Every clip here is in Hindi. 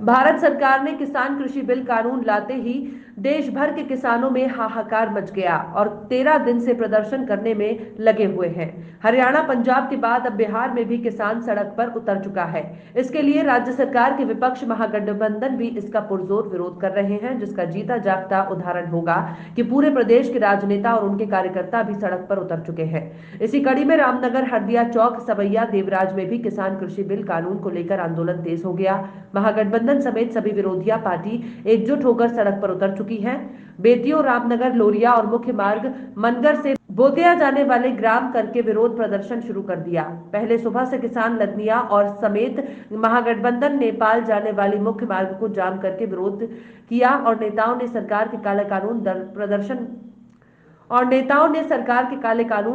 भारत सरकार ने किसान कृषि बिल कानून लाते ही देश भर के किसानों में हाहाकार मच गया और 13 दिन से प्रदर्शन करने में लगे हुए हैं। हरियाणा पंजाब के बाद अब बिहार में भी किसान सड़क पर उतर चुका है। इसके लिए राज्य सरकार के विपक्ष महागठबंधन भी इसका पुरजोर विरोध कर रहे हैं, जिसका जीता जागता उदाहरण होगा कि पूरे प्रदेश के राजनेता और उनके कार्यकर्ता भी सड़क पर उतर चुके हैं। इसी कड़ी में रामनगर, हरदिया चौक, सवैया, देवराज में भी किसान कृषि बिल कानून को लेकर आंदोलन तेज हो गया। महागठबंधन समेत सभी विरोधिया पार्टी एकजुट होकर सड़क पर उतर चुकी है। बेतियों, रामनगर, लोरिया और मुख्य मार्ग मनगर से बोतिया जाने वाले ग्राम करके विरोध प्रदर्शन शुरू कर दिया। पहले सुबह से किसान लदनिया और समेत महागठबंधन नेपाल जाने वाली मुख्य मार्ग को जाम करके विरोध किया और नेताओं ने सरकार के काले कानून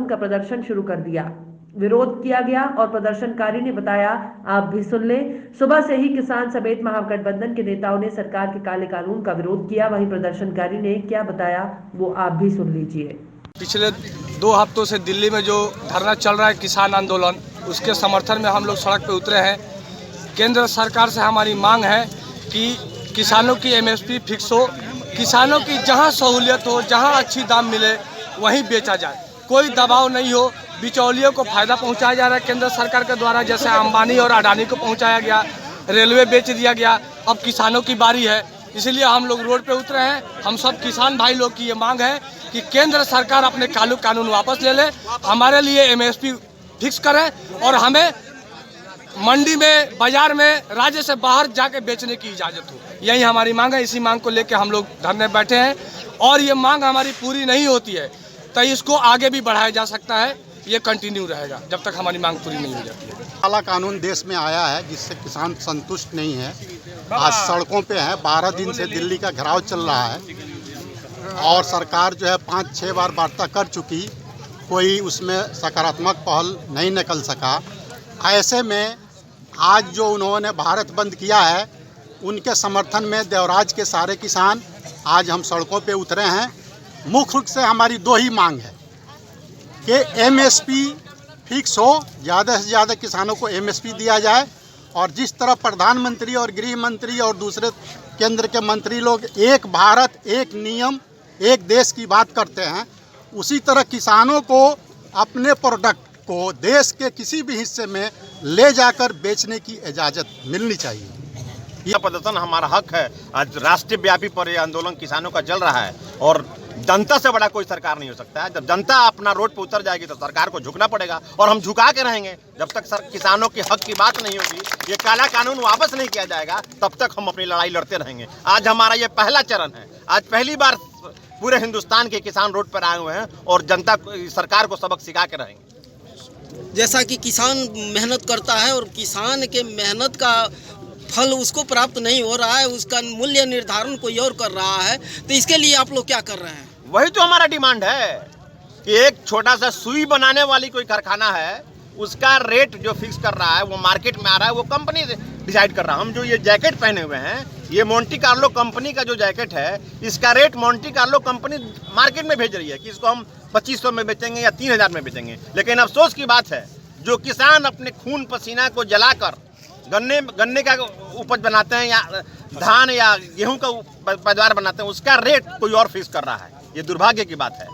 का प्रदर्शन शुरू कर दिया। विरोध किया गया और प्रदर्शनकारी ने बताया, आप भी सुन लें। सुबह से ही किसान समेत महागठबंधन के नेताओं ने सरकार के काले कानून का विरोध किया। वहीं प्रदर्शनकारी ने क्या बताया वो आप भी सुन लीजिए। पिछले 2 हफ्तों से दिल्ली में जो धरना चल रहा है किसान आंदोलन, उसके समर्थन में हम लोग सड़क पे उतरे हैं। केंद्र सरकार से हमारी मांग है कि किसानों की एमएसपी फिक्स हो, किसानों की जहां सहूलियत हो, जहां अच्छी दाम मिले वहीं बेचा जाए, कोई दबाव नहीं हो। बिचौलियों को फायदा पहुंचाया जा रहा है केंद्र सरकार के द्वारा, जैसे अंबानी और अडानी को पहुंचाया गया, रेलवे बेच दिया गया। अब किसानों की बारी है, इसलिए हम लोग रोड पे उतरे हैं। हम सब किसान भाई लोग की ये मांग है कि केंद्र सरकार अपने कानून वापस ले ले, हमारे लिए एमएसपी फिक्स करे और हमें मंडी में, बाजार में, राज्य से बाहर जाके बेचने की इजाज़त हो। यही हमारी मांग है। इसी मांग को लेकर हम लोग धरने बैठे हैं और ये मांग हमारी पूरी नहीं होती है तो इसको आगे भी बढ़ाया जा सकता है। ये कंटिन्यू रहेगा जब तक हमारी मांग पूरी नहीं हो जाती है। काला कानून देश में आया है जिससे किसान संतुष्ट नहीं है। आज सड़कों पे है, 12 दिन से दिल्ली का घेराव चल रहा है और सरकार जो है 5-6 बार वार्ता कर चुकी, कोई उसमें सकारात्मक पहल नहीं निकल सका। ऐसे में आज जो उन्होंने भारत बंद किया है, उनके समर्थन में देवराज के सारे किसान आज हम सड़कों पे उतरे हैं। मुख्य रूप से हमारी 2 ही मांग है कि एमएसपी फिक्स हो, ज़्यादा से ज़्यादा किसानों को एमएसपी दिया जाए और जिस तरह प्रधानमंत्री और गृह मंत्री और दूसरे केंद्र के मंत्री लोग एक भारत, एक नियम, एक देश की बात करते हैं, उसी तरह किसानों को अपने प्रोडक्ट को देश के किसी भी हिस्से में ले जाकर बेचने की इजाज़त मिलनी चाहिए। यह प्रदर्शन हमारा हक है। आज राष्ट्रीय व्यापी पर यह आंदोलन किसानों का चल रहा है और जनता से बड़ा कोई सरकार नहीं हो सकता है। जब जनता अपना रोड पर उतर जाएगी तो सरकार को झुकना पड़ेगा और हम झुका के रहेंगे जब तक किसानों के हक की बात नहीं होगी, ये काला कानून वापस नहीं किया जाएगा, तब तक हम अपनी लड़ाई लड़ते रहेंगे। आज हमारा ये पहला चरण है। आज पहली बार पूरे हिंदुस्तान के किसान रोड पर आए हुए हैं और जनता सरकार को सबक सिखा के रहेंगे। जैसा कि किसान मेहनत करता है और किसान के मेहनत का फल उसको प्राप्त नहीं हो रहा है, उसका मूल्य निर्धारण कोई और कर रहा है, तो इसके लिए आप लोग क्या कर रहे हैं? वही तो हमारा डिमांड है कि एक छोटा सा सुई बनाने वाली कोई कारखाना है, उसका रेट जो फिक्स कर रहा है, वो मार्केट में आ रहा है, वो कंपनी डिसाइड कर रहा है। हम जो ये जैकेट पहने हुए हैं, ये मोंटी कार्लो कंपनी का जो जैकेट है, इसका rate Monte Carlo company market में भेज रही है कि इसको हम 2500 में बेचेंगे या 3000 में बेचेंगे। लेकिन अफसोस की बात है, जो किसान अपने खून पसीना को जलाकर गन्ने का उपज बनाते हैं या धान या गेहूं का पैदावार बनाते हैं, उसका रेट कोई और फिक्स कर रहा है। ये दुर्भाग्य की बात है।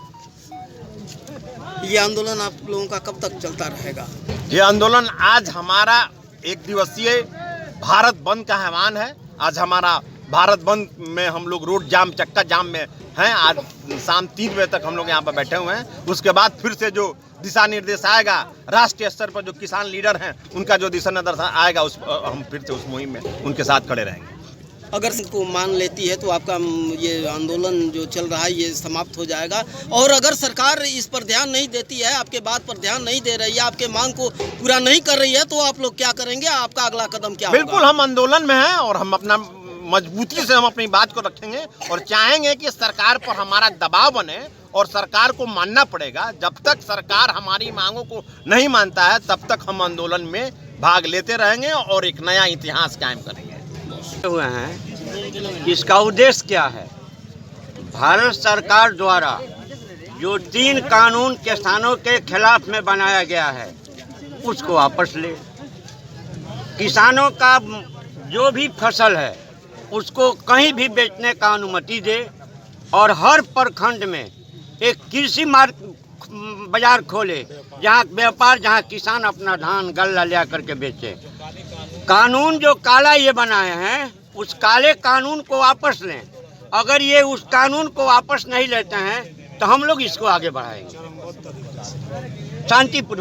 ये आंदोलन आप लोगों का कब तक चलता रहेगा? ये आंदोलन आज हमारा 1 दिवसीय भारत बंद का आह्वान है। आज हमारा भारत बंद में हम लोग रोड जाम, चक्का जाम में हैं। आज शाम 3 बजे तक हम लोग यहाँ पर बैठे हुए हैं। उसके बाद फिर से जो दिशा निर्देश आएगा राष्ट्रीय स्तर पर, जो किसान लीडर हैं उनका जो दिशा निर्देश आएगा, हम फिर से उस मुहिम में उनके साथ खड़े रहेंगे। अगर इनको मान लेती है तो आपका ये आंदोलन जो चल रहा है ये समाप्त हो जाएगा। और अगर सरकार इस पर ध्यान नहीं देती है, आपके बात पर ध्यान नहीं दे रही है, आपके मांग को पूरा नहीं कर रही है, तो आप लोग क्या करेंगे? आपका अगला कदम क्या होगा? बिल्कुल हम आंदोलन में हैं और हम अपना मजबूती से हम अपनी बात को रखेंगे और चाहेंगे कि सरकार पर हमारा दबाव बने और सरकार को मानना पड़ेगा। जब तक सरकार हमारी मांगों को नहीं मानता है, तब तक हम आंदोलन में भाग लेते रहेंगे और एक नया इतिहास कायम करेंगे। हुए हैं, इसका उद्देश्य क्या है? भारत सरकार द्वारा जो 3 कानून किसानों के खिलाफ में बनाया गया है, उसको वापस ले। किसानों का जो भी फसल है उसको कहीं भी बेचने का अनुमति दे और हर प्रखंड में एक कृषि बाजार खोले, जहाँ व्यापार, जहाँ किसान अपना धान गल्ला ले करके बेचे। कानून जो काला ये बनाए हैं उस काले कानून को वापस लें। अगर ये उस कानून को वापस नहीं लेते हैं तो हम लोग इसको आगे बढ़ाएंगे शांतिपूर्ण।